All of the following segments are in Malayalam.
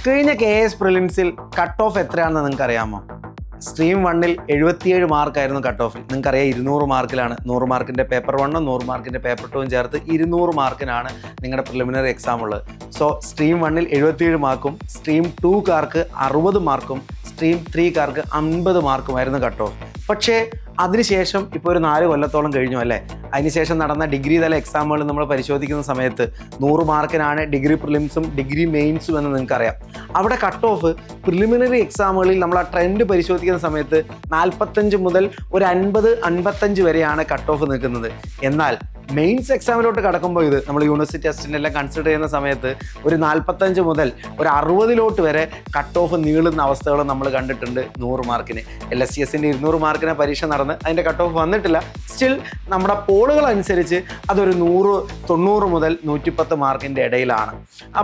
കഴിഞ്ഞ KS പ്രിലിംസിൽ കട്ട് ഓഫ് എത്രയാണെന്ന് നിങ്ങൾക്ക് അറിയാമോ? സ്ട്രീം 1-ൽ 77 മാർക്കായിരുന്നു കട്ട് ഓഫിൽ. നിങ്ങൾക്കറിയാം 200 മാർക്കിലാണ്. 100 മാർക്കിൻ്റെ പേപ്പർ 1ഉം 100 മാർക്കിൻ്റെ പേപ്പർ 2ഉം ചേർത്ത് 200 മാർക്കിനാണ് നിങ്ങളുടെ പ്രിലിമിനറി എക്സാം ഉള്ളത്. സോ സ്ട്രീം 1-ൽ 77 മാർക്കും സ്ട്രീം 2കാർക്ക് 60 മാർക്കും സ്ട്രീം 3കാർക്ക് 50 മാർക്കുമായിരുന്നു കട്ട് ഓഫ്. പക്ഷേ അതിനുശേഷം ഇപ്പോൾ ഒരു 4 കൊല്ലത്തോളം കഴിഞ്ഞു അല്ലേ? അതിനുശേഷം നടന്ന ഡിഗ്രി തല എക്സാമുകൾ നമ്മൾ പരിശോധിക്കുന്ന സമയത്ത് 100 മാർക്കിനാണ് ഡിഗ്രി പ്രിലിംസും ഡിഗ്രി മെയിൻസും എന്ന് നിങ്ങൾക്കറിയാം. അവിടെ കട്ട് ഓഫ് പ്രിലിമിനറി എക്സാമുകളിൽ നമ്മൾ ആ ട്രെൻഡ് പരിശോധിക്കുന്ന സമയത്ത് 45 മുതൽ ഒരു 50-55 വരെയാണ് കട്ട് ഓഫ് നിൽക്കുന്നത്. എന്നാൽ മെയിൻസ് എക്സാമിലോട്ട് കടക്കുമ്പോൾ ഇത് നമ്മൾ യൂണിവേഴ്സിറ്റി ടെസ്റ്റിൻ്റെ എല്ലാം കൺസിഡർ ചെയ്യുന്ന സമയത്ത് ഒരു 45 മുതൽ ഒരു 60 വരെ കട്ട് ഓഫ് നീളുന്ന അവസ്ഥകൾ നമ്മൾ കണ്ടിട്ടുണ്ട് 100 മാർക്കിന്. LSCSൻ്റെ 200 മാർക്കിന് പരീക്ഷ നടന്ന് അതിൻ്റെ കട്ട് ഓഫ് വന്നിട്ടില്ല. സ്റ്റിൽ നമ്മുടെ പോളുകൾ അനുസരിച്ച് അതൊരു 190 മുതൽ 110 മാർക്കിൻ്റെ ഇടയിലാണ്.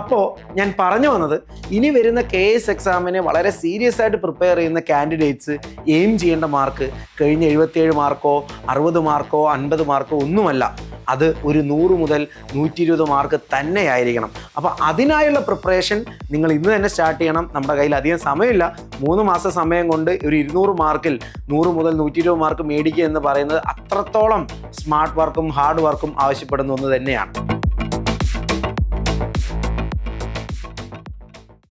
അപ്പോൾ ഞാൻ പറഞ്ഞു വന്നത്, ഇനി വരുന്ന KS എക്സാമിന് വളരെ സീരിയസ് ആയിട്ട് പ്രിപ്പയർ ചെയ്യുന്ന കാൻഡിഡേറ്റ്സ് എയിം ചെയ്യേണ്ട മാർക്ക് കഴിഞ്ഞ 77 മാർക്കോ 60 മാർക്കോ 50 മാർക്കോ ഒന്നുമല്ല. അത് ഒരു 100 മുതൽ 120 മാർക്ക് തന്നെയായിരിക്കണം. അപ്പോൾ അതിനായുള്ള പ്രിപ്പറേഷൻ നിങ്ങൾ ഇന്ന് തന്നെ സ്റ്റാർട്ട് ചെയ്യണം. നമ്മുടെ കയ്യിൽ അധികം സമയമില്ല. 3 മാസ സമയം കൊണ്ട് ഒരു 200 മാർക്കിൽ 100 മുതൽ 120 മാർക്ക് മേടിക്കുക എന്ന് പറയുന്നത് അത്രത്തോളം സ്മാർട്ട് വർക്കും ഹാർഡ് വർക്കും ആവശ്യപ്പെടുന്ന ഒന്ന് തന്നെയാണ്.